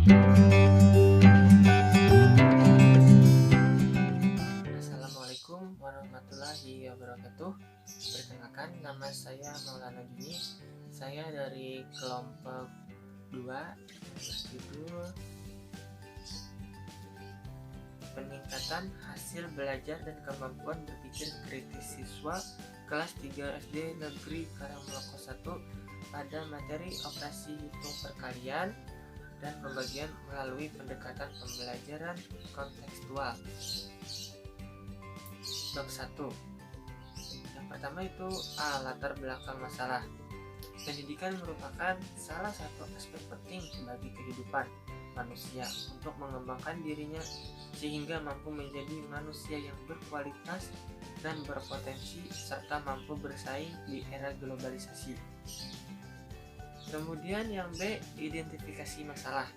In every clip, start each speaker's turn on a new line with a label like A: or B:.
A: Assalamualaikum warahmatullahi wabarakatuh. Perkenalkan, nama saya Maulana Juni. Saya dari kelompok 2 berjudul Peningkatan Hasil Belajar dan Kemampuan Berpikir Kritis Siswa kelas 3 SD Negeri Karangmoloko 1 pada materi operasi hitung perkalian dan pembagian melalui pendekatan pembelajaran kontekstual. Bab 1. Yang pertama itu latar belakang masalah. Pendidikan merupakan salah satu aspek penting bagi kehidupan manusia untuk mengembangkan dirinya sehingga mampu menjadi manusia yang berkualitas dan berpotensi serta mampu bersaing di era globalisasi. Kemudian yang B, identifikasi masalah.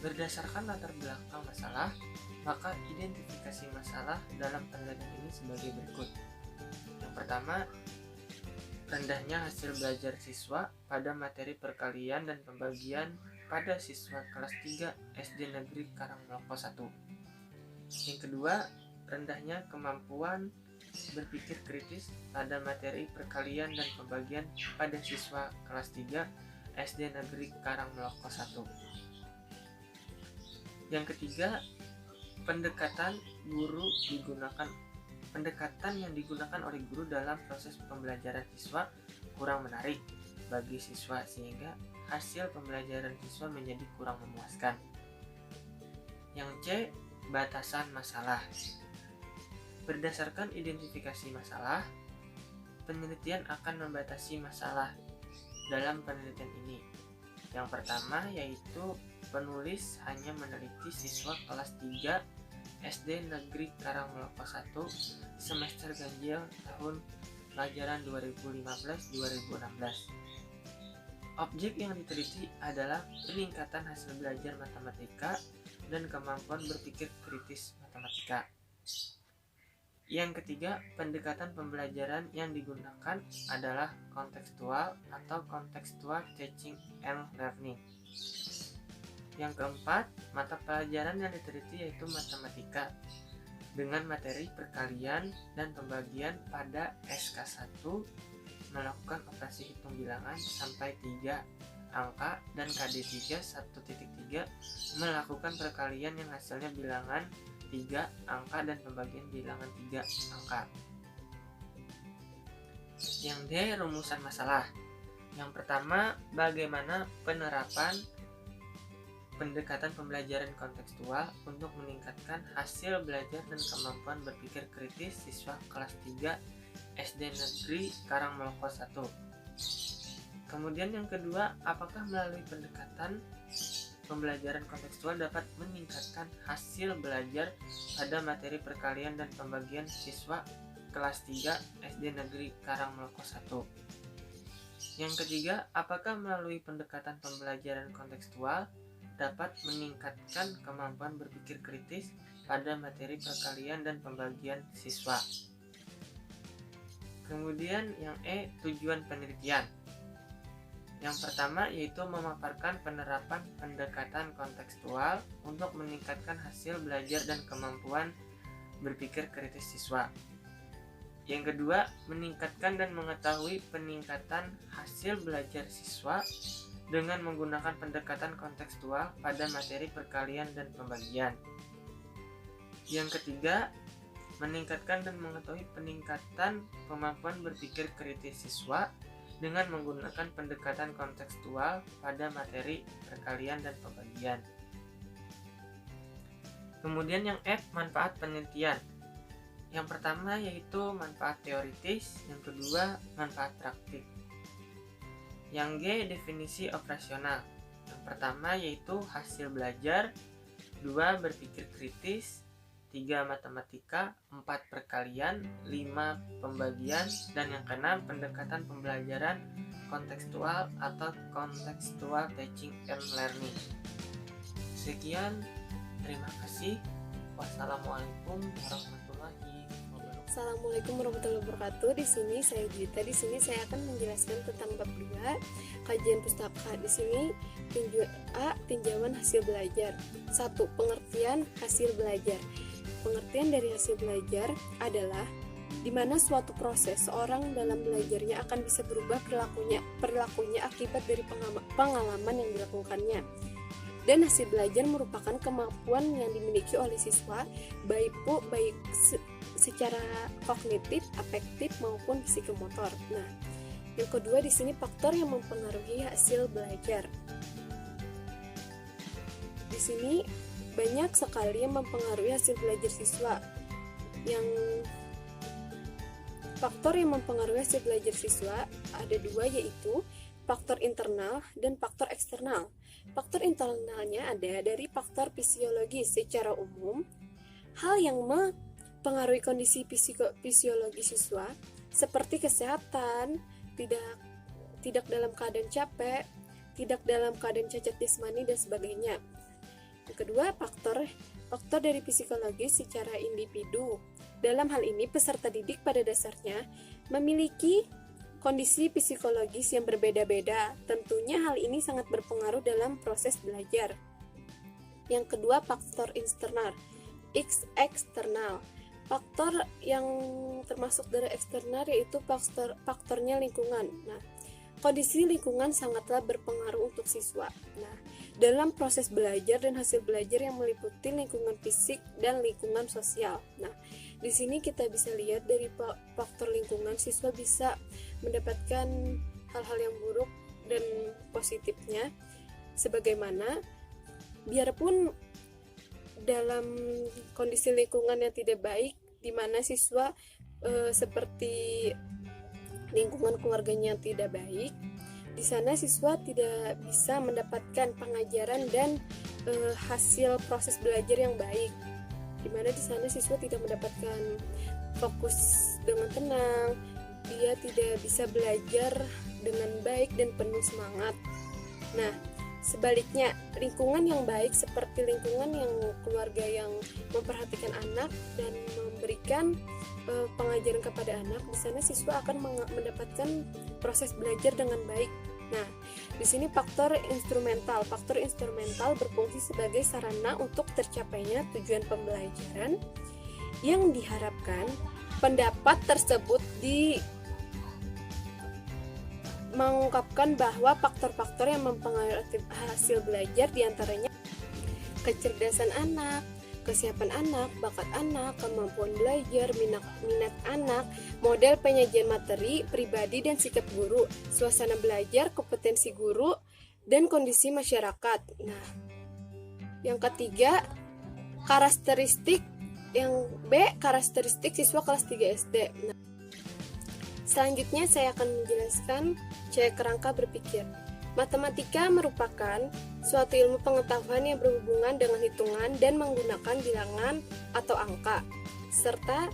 A: Berdasarkan latar belakang masalah, maka identifikasi masalah dalam penelitian ini sebagai berikut. Yang pertama, rendahnya hasil belajar siswa pada materi perkalian dan pembagian pada siswa kelas 3 SD Negeri Karangmoloko 1. Yang kedua, rendahnya kemampuan berpikir kritis pada materi perkalian dan pembagian pada siswa kelas 3 SD Negeri Karangmoloko 1. Yang ketiga, pendekatan yang digunakan oleh guru dalam proses pembelajaran siswa kurang menarik bagi siswa sehingga hasil pembelajaran siswa menjadi kurang memuaskan. Yang C, batasan masalah. Berdasarkan identifikasi masalah, penelitian akan membatasi masalah dalam penelitian ini. Yang pertama yaitu penulis hanya meneliti siswa kelas 3 SD Negeri Karangmoloko 1 semester ganjil tahun pelajaran 2015-2016. Objek yang diteliti adalah peningkatan hasil belajar matematika dan kemampuan berpikir kritis matematika. Yang ketiga, pendekatan pembelajaran yang digunakan adalah kontekstual atau contextual teaching and learning. Yang keempat, mata pelajaran yang diteliti yaitu matematika dengan materi perkalian dan pembagian pada SK1 melakukan operasi hitung bilangan sampai 3 angka dan KD3 1.3 melakukan perkalian yang hasilnya bilangan 3 angka dan pembagian bilangan 3 angka. Yang D, rumusan masalah. Yang pertama, bagaimana penerapan pendekatan pembelajaran kontekstual untuk meningkatkan hasil belajar dan kemampuan berpikir kritis siswa kelas 3 SD Negeri Karangmoloko 1. Kemudian yang kedua, apakah melalui pendekatan pembelajaran kontekstual dapat meningkatkan hasil belajar pada materi perkalian dan pembagian siswa kelas 3 SD Negeri Karangmoloko 1. Yang ketiga, apakah melalui pendekatan pembelajaran kontekstual dapat meningkatkan kemampuan berpikir kritis pada materi perkalian dan pembagian siswa. Kemudian yang E, tujuan penelitian. Yang pertama yaitu memaparkan penerapan pendekatan kontekstual untuk meningkatkan hasil belajar dan kemampuan berpikir kritis siswa. Yang kedua, meningkatkan dan mengetahui peningkatan hasil belajar siswa dengan menggunakan pendekatan kontekstual pada materi perkalian dan pembagian. Yang ketiga, meningkatkan dan mengetahui peningkatan kemampuan berpikir kritis siswa dengan menggunakan pendekatan kontekstual pada materi perkalian dan pembagian. Kemudian yang F, manfaat penelitian. Yang pertama yaitu manfaat teoritis, yang kedua manfaat praktik. Yang G, definisi operasional. Yang pertama yaitu hasil belajar, 2 berpikir kritis, 3 matematika, 4 perkalian, 5 pembagian, dan yang keenam pendekatan pembelajaran kontekstual atau contextual teaching and learning. Sekian, terima kasih. Wassalamualaikum warahmatullahi wabarakatuh.
B: Assalamualaikum warahmatullahi wabarakatuh. Di sini saya Gita. Di sini saya akan menjelaskan tentang bab 2 kajian pustaka. Di sini tinjauan hasil belajar. 1. Pengertian hasil belajar. Pengertian dari hasil belajar adalah di mana suatu proses seorang dalam belajarnya akan bisa berubah perilakunya akibat dari pengalaman yang dilakukannya. Dan hasil belajar merupakan kemampuan yang dimiliki oleh siswa baik secara kognitif, afektif maupun psikomotor. Nah, yang kedua di sini faktor yang mempengaruhi hasil belajar. Di sini banyak sekali yang mempengaruhi hasil belajar siswa. Faktor yang mempengaruhi hasil belajar siswa ada dua, yaitu faktor internal dan faktor eksternal. Faktor internalnya ada dari faktor fisiologis secara umum, hal yang mempengaruhi kondisi fisiologi siswa seperti kesehatan, tidak dalam keadaan capek, tidak dalam keadaan cacat jasmani dan sebagainya. Yang kedua, faktor dari psikologis secara individu. Dalam hal ini peserta didik pada dasarnya memiliki kondisi psikologis yang berbeda-beda. Tentunya hal ini sangat berpengaruh dalam proses belajar. Yang kedua, faktor eksternal. Faktor yang termasuk dari eksternal yaitu faktornya lingkungan. Nah, kondisi lingkungan sangatlah berpengaruh untuk siswa. Nah, dalam proses belajar dan hasil belajar yang meliputi lingkungan fisik dan lingkungan sosial. Nah, di sini kita bisa lihat dari faktor lingkungan, siswa bisa mendapatkan hal-hal yang buruk dan positifnya, sebagaimana biarpun dalam kondisi lingkungan yang tidak baik, di mana siswa seperti lingkungan keluarganya yang tidak baik, di sana siswa tidak bisa mendapatkan pengajaran dan hasil proses belajar yang baik, di mana di sana siswa tidak mendapatkan fokus dengan tenang, dia tidak bisa belajar dengan baik dan penuh semangat. Nah, sebaliknya, lingkungan yang baik seperti lingkungan yang keluarga yang memperhatikan anak dan memberikan pengajaran kepada anak, di sana siswa akan mendapatkan proses belajar dengan baik. Nah, di sini faktor instrumental. Faktor instrumental berfungsi sebagai sarana untuk tercapainya tujuan pembelajaran yang diharapkan. Pendapat tersebut mengungkapkan bahwa faktor-faktor yang mempengaruhi hasil belajar diantaranya kecerdasan anak, kesiapan anak, bakat anak, kemampuan belajar, minat anak, model penyajian materi, pribadi dan sikap guru, suasana belajar, kompetensi guru, dan kondisi masyarakat. Nah, yang ketiga, karakteristik siswa kelas 3 SD. Nah, selanjutnya saya akan menjelaskan cek kerangka berpikir. Matematika merupakan suatu ilmu pengetahuan yang berhubungan dengan hitungan dan menggunakan bilangan atau angka, serta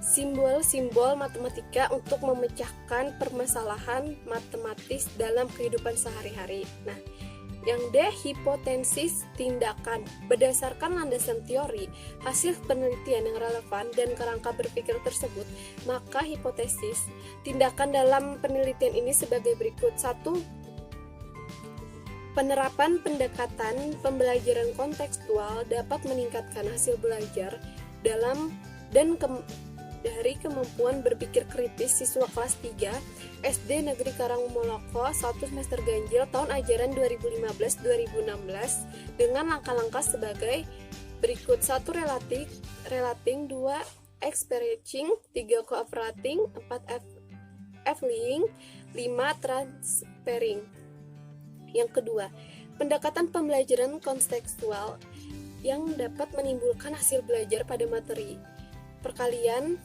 B: simbol-simbol matematika untuk memecahkan permasalahan matematis dalam kehidupan sehari-hari. Nah, yang D, hipotesis tindakan. Berdasarkan landasan teori, hasil penelitian yang relevan dan kerangka berpikir tersebut, maka hipotesis tindakan dalam penelitian ini sebagai berikut. 1. Penerapan pendekatan pembelajaran kontekstual dapat meningkatkan hasil belajar dari kemampuan berpikir kritis siswa kelas 3 SD Negeri Karangmoloko 1 semester ganjil tahun ajaran 2015-2016 dengan langkah-langkah sebagai berikut. 1. Relating, 2. Experiencing, 3. Cooperating, 4. Applying, 5. Transferring. Yang kedua, pendekatan pembelajaran kontekstual yang dapat menimbulkan hasil belajar pada materi perkalian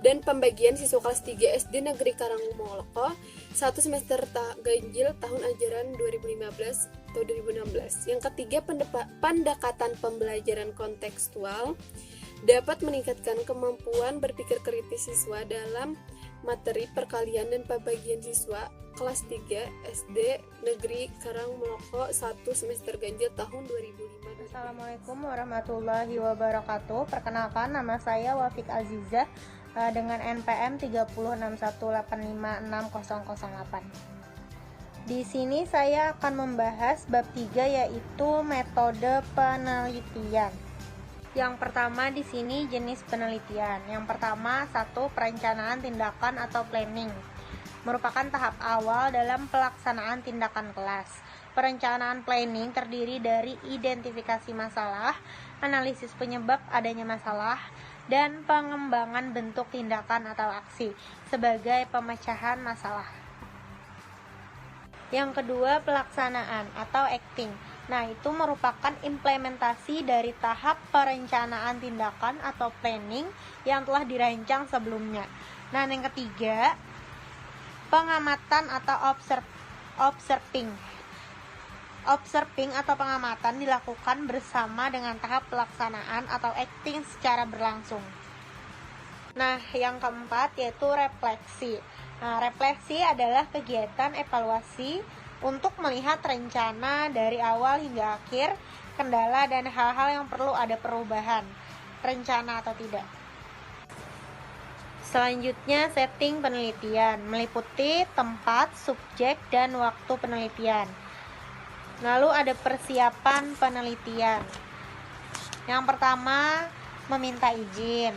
B: dan pembagian siswa kelas 3 SD Negeri Karangmoloko 1 semester ganjil tahun ajaran 2015 atau 2016. Yang ketiga, pendekatan pembelajaran kontekstual dapat meningkatkan kemampuan berpikir kritis siswa dalam materi perkalian dan pembagian siswa kelas 3 SD Negeri Karangmoloko 1 semester ganjil tahun 2005.
C: Assalamualaikum warahmatullahi wabarakatuh. Perkenalkan, nama saya Wafik Azizah, dengan NPM 30618566008. Di sini saya akan membahas bab 3 yaitu metode penelitian. Yang pertama di sini jenis penelitian. Yang pertama, 1. Perencanaan tindakan atau planning. Merupakan tahap awal dalam pelaksanaan tindakan kelas. Perencanaan planning terdiri dari identifikasi masalah, analisis penyebab adanya masalah, dan pengembangan bentuk tindakan atau aksi sebagai pemecahan masalah. Yang kedua, pelaksanaan atau acting. Nah, itu merupakan implementasi dari tahap perencanaan tindakan atau planning yang telah dirancang sebelumnya. Nah, yang ketiga, pengamatan atau observing. Observing atau pengamatan dilakukan bersama dengan tahap pelaksanaan atau acting secara berlangsung. Nah, yang keempat yaitu refleksi. Nah, refleksi adalah kegiatan evaluasi untuk melihat rencana dari awal hingga akhir, kendala dan hal-hal yang perlu ada perubahan, rencana atau tidak. Selanjutnya, setting penelitian, meliputi tempat, subjek, dan waktu penelitian. Lalu ada persiapan penelitian. Yang pertama, meminta izin.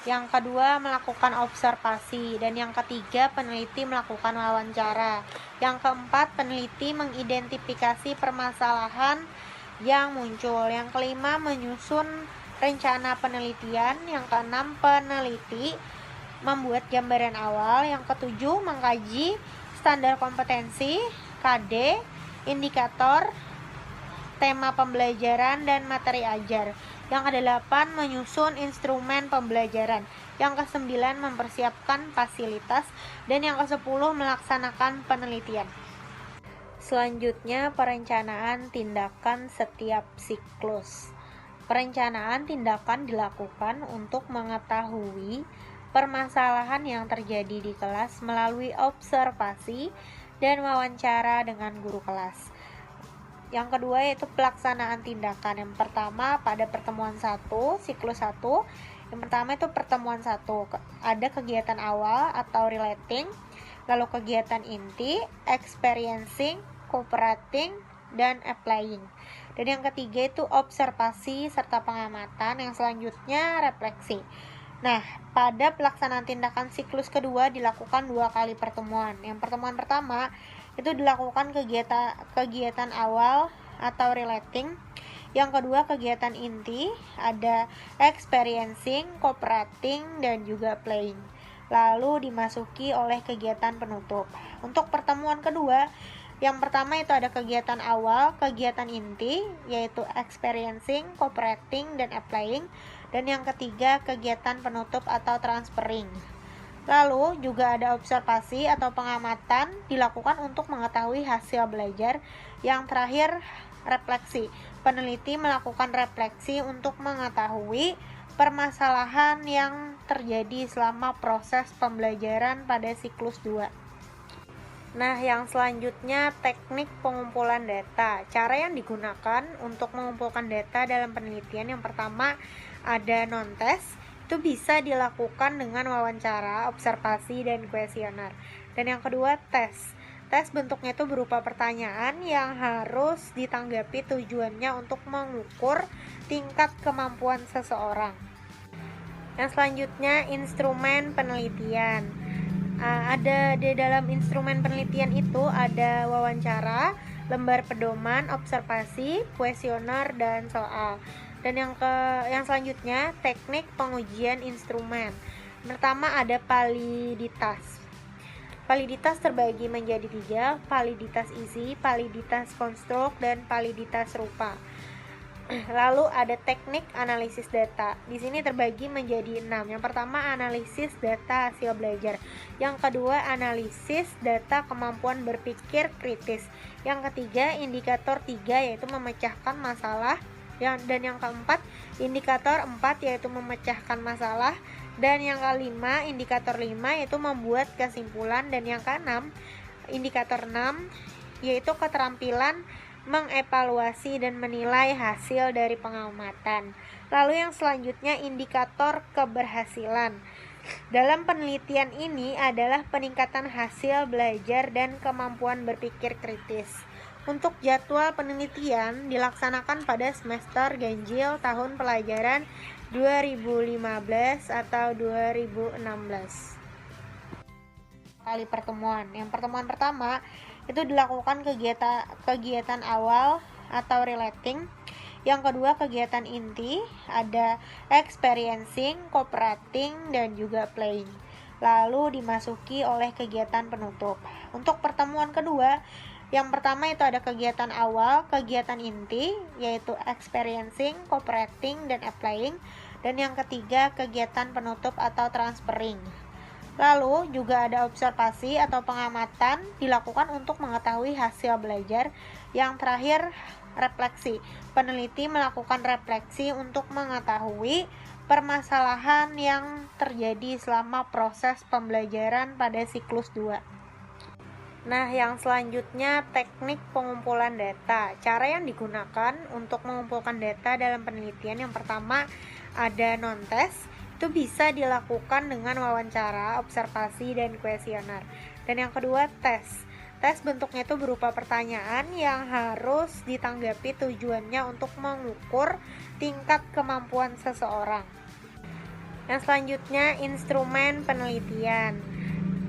C: Yang kedua, melakukan observasi. Dan yang ketiga, peneliti melakukan wawancara. Yang keempat, peneliti mengidentifikasi permasalahan yang muncul. Yang kelima, menyusun rencana penelitian. Yang keenam, peneliti membuat gambaran awal. Yang ketujuh, mengkaji standar kompetensi, KD, indikator, tema pembelajaran, dan materi ajar. Yang kedelapan, menyusun instrumen pembelajaran. Yang kesembilan, mempersiapkan fasilitas. Dan yang kesepuluh, melaksanakan penelitian. Selanjutnya, perencanaan tindakan setiap siklus. Perencanaan tindakan dilakukan untuk mengetahui permasalahan yang terjadi di kelas melalui observasi dan wawancara dengan guru kelas. Yang kedua yaitu pelaksanaan tindakan. Yang pertama pada pertemuan 1, siklus 1. Yang pertama itu pertemuan 1. Ada kegiatan awal atau relating, lalu kegiatan inti, experiencing, cooperating, dan applying. Dan yang ketiga itu observasi serta pengamatan. Yang selanjutnya refleksi. Nah, pada pelaksanaan tindakan siklus kedua dilakukan 2 kali pertemuan. Yang pertemuan pertama itu dilakukan kegiatan awal atau relating. Yang kedua kegiatan inti, ada experiencing, cooperating, dan juga playing. Lalu dimasuki oleh kegiatan penutup. Untuk pertemuan kedua, yang pertama itu ada kegiatan awal, kegiatan inti, yaitu experiencing, cooperating, dan applying. Dan yang ketiga kegiatan penutup atau transferring. Lalu juga ada observasi atau pengamatan dilakukan untuk mengetahui hasil belajar. Yang terakhir refleksi. Peneliti melakukan refleksi untuk mengetahui permasalahan yang terjadi selama proses pembelajaran pada siklus 2. Nah, yang selanjutnya teknik pengumpulan data. Cara yang digunakan untuk mengumpulkan data dalam penelitian yang pertama ada non-test. Itu bisa dilakukan dengan wawancara, observasi, dan kuesioner. Dan yang kedua tes. Tes bentuknya itu berupa pertanyaan yang harus ditanggapi tujuannya untuk mengukur tingkat kemampuan seseorang. Yang selanjutnya instrumen penelitian. Ada di dalam instrumen penelitian itu ada wawancara, lembar pedoman, observasi, kuesioner, dan soal. Dan yang selanjutnya teknik pengujian instrumen. Pertama ada validitas. Validitas terbagi menjadi 3, validitas isi, validitas konstruk, dan validitas rupa. Lalu ada teknik analisis data. Di sini terbagi menjadi 6. Yang pertama analisis data hasil belajar. Yang kedua analisis data kemampuan berpikir kritis. Yang ketiga indikator 3 yaitu memecahkan masalah. Dan yang keempat indikator 4 yaitu memecahkan masalah. Dan yang kelima indikator 5 yaitu membuat kesimpulan. Dan yang keenam indikator 6 yaitu keterampilan mengevaluasi dan menilai hasil dari pengamatan. Lalu yang selanjutnya indikator keberhasilan. dalam penelitian ini adalah peningkatan hasil belajar dan kemampuan berpikir kritis. Untuk jadwal penelitian dilaksanakan pada semester ganjil tahun pelajaran 2015 atau 2016. Kali pertemuan. Yang pertemuan pertama itu dilakukan kegiatan awal atau relating. Yang kedua kegiatan inti, ada experiencing, cooperating, dan juga playing. Lalu dimasuki oleh kegiatan penutup. Untuk pertemuan kedua, yang pertama itu ada kegiatan awal, kegiatan inti, yaitu experiencing, cooperating, dan applying. Dan yang ketiga kegiatan penutup atau transferring. Lalu juga ada observasi atau pengamatan dilakukan untuk mengetahui hasil belajar. Yang terakhir refleksi. Peneliti melakukan refleksi untuk mengetahui permasalahan yang terjadi selama proses pembelajaran pada siklus 2. Nah, yang selanjutnya teknik pengumpulan data. Cara yang digunakan untuk mengumpulkan data dalam penelitian, yang pertama ada non-test. Itu bisa dilakukan dengan wawancara, observasi, dan kuesioner. Dan yang kedua tes. Tes bentuknya itu berupa pertanyaan yang harus ditanggapi, tujuannya untuk mengukur tingkat kemampuan seseorang. Yang selanjutnya instrumen penelitian.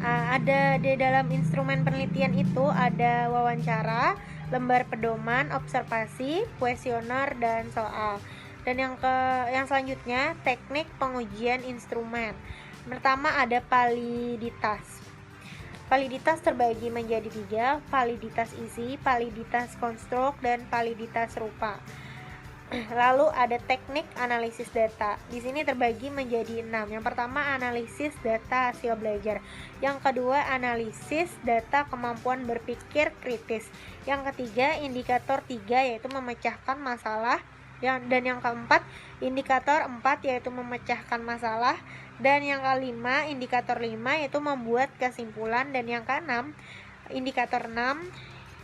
C: Ada di dalam instrumen penelitian itu ada wawancara, lembar pedoman, observasi, kuesioner, dan soal. Dan yang selanjutnya teknik pengujian instrumen. Pertama ada validitas. Validitas terbagi menjadi 3, validitas isi, validitas konstruk, dan validitas rupa. Lalu ada teknik analisis data. Di sini terbagi menjadi 6. Yang pertama analisis data hasil belajar. Yang kedua analisis data kemampuan berpikir kritis. Yang ketiga indikator 3 yaitu memecahkan masalah. Dan yang keempat indikator 4 yaitu memecahkan masalah. Dan yang kelima indikator 5 yaitu membuat kesimpulan. Dan yang keenam indikator 6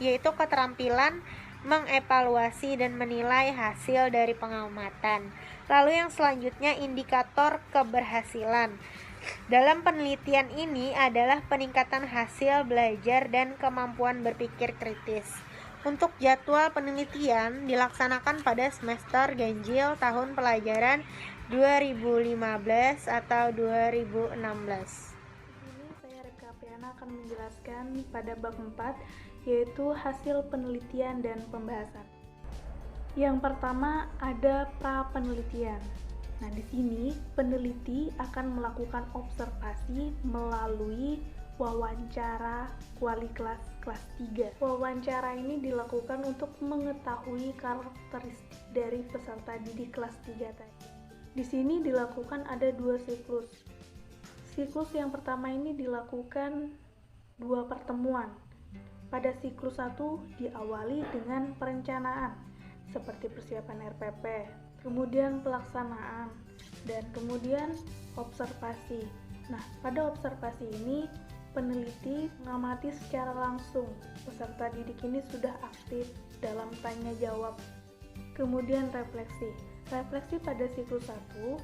C: yaitu keterampilan mengevaluasi dan menilai hasil dari pengamatan. Lalu yang selanjutnya indikator keberhasilan. Dalam penelitian ini adalah peningkatan hasil belajar dan kemampuan berpikir kritis. Untuk jadwal penelitian dilaksanakan pada semester ganjil tahun pelajaran 2015 atau 2016.
D: Ini saya Reka Apriana akan menjelaskan pada bab 4 yaitu hasil penelitian dan pembahasan. Yang pertama ada pra-penelitian. Nah, di sini peneliti akan melakukan observasi melalui wawancara wali kelas 3. Wawancara ini dilakukan untuk mengetahui karakteristik dari peserta didik kelas 3 tadi. Di sini dilakukan ada 2 siklus. Siklus yang pertama ini dilakukan 2 pertemuan. Pada siklus 1 diawali dengan perencanaan seperti persiapan RPP, kemudian pelaksanaan, dan kemudian observasi. Nah, pada observasi ini peneliti mengamati secara langsung peserta didik ini sudah aktif dalam tanya jawab. Kemudian refleksi. Refleksi pada siklus 1,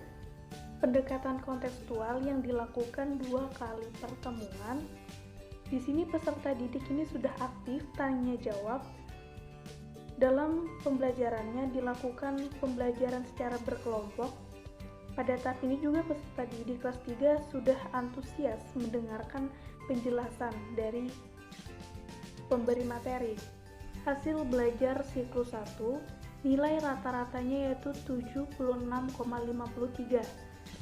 D: pendekatan kontekstual yang dilakukan 2 kali pertemuan. Di sini peserta didik ini sudah aktif tanya jawab. Dalam pembelajarannya dilakukan pembelajaran secara berkelompok. Pada tahap ini juga peserta didik kelas 3 sudah antusias mendengarkan penjelasan dari pemberi materi. Hasil belajar siklus 1, nilai rata-ratanya yaitu 76,53,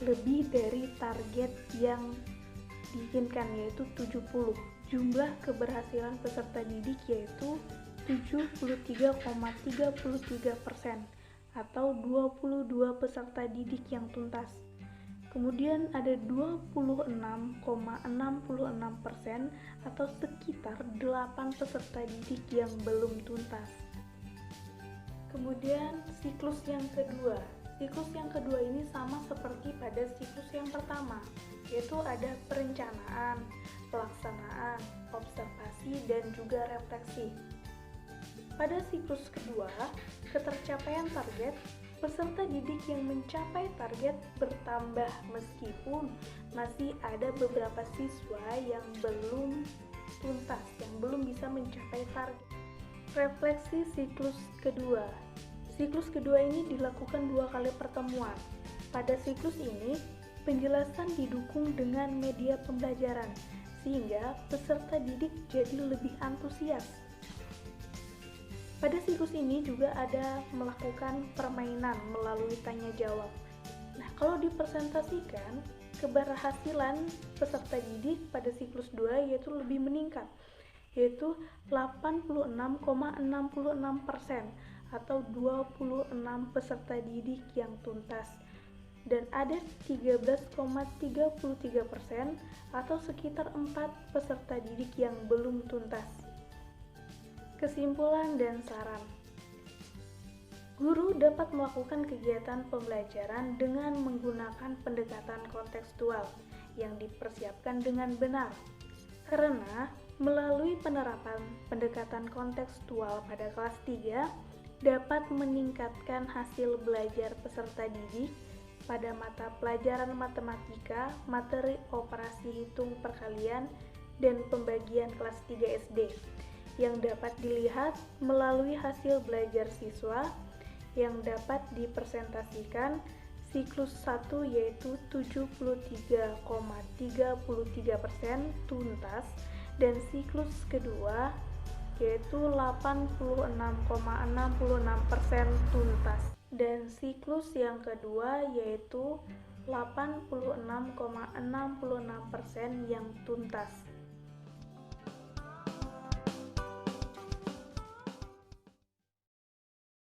D: lebih dari target yang diinginkan yaitu 70. Jumlah keberhasilan peserta didik yaitu 73,33% atau 22 peserta didik yang tuntas. Kemudian ada 26,66% atau sekitar 8 peserta didik yang belum tuntas. Kemudian siklus yang kedua. Siklus yang kedua ini sama seperti pada siklus yang pertama, yaitu ada perencanaan, pelaksanaan, observasi, dan juga refleksi. Pada siklus kedua, ketercapaian target, peserta didik yang mencapai target bertambah meskipun masih ada beberapa siswa yang belum tuntas, yang belum bisa mencapai target. Refleksi siklus kedua. Siklus kedua ini dilakukan 2 kali pertemuan. Pada siklus ini, penjelasan didukung dengan media pembelajaran, sehingga peserta didik jadi lebih antusias. Pada siklus ini juga ada melakukan permainan melalui tanya jawab. Nah, kalau dipresentasikan, keberhasilan peserta didik pada siklus 2 yaitu lebih meningkat, yaitu 86,66% atau 26 peserta didik yang tuntas. Dan ada 13,33% atau sekitar 4 peserta didik yang belum tuntas. Kesimpulan dan saran. Guru dapat melakukan kegiatan pembelajaran dengan menggunakan pendekatan kontekstual yang dipersiapkan dengan benar. Karena melalui penerapan pendekatan kontekstual pada kelas 3 dapat meningkatkan hasil belajar peserta didik pada mata pelajaran matematika, materi operasi hitung perkalian, dan pembagian kelas 3 SD yang dapat dilihat melalui hasil belajar siswa yang dapat dipresentasikan siklus 1 yaitu 73,33% tuntas dan siklus kedua yaitu 86,66% tuntas dan siklus yang kedua yaitu 86,66% yang tuntas.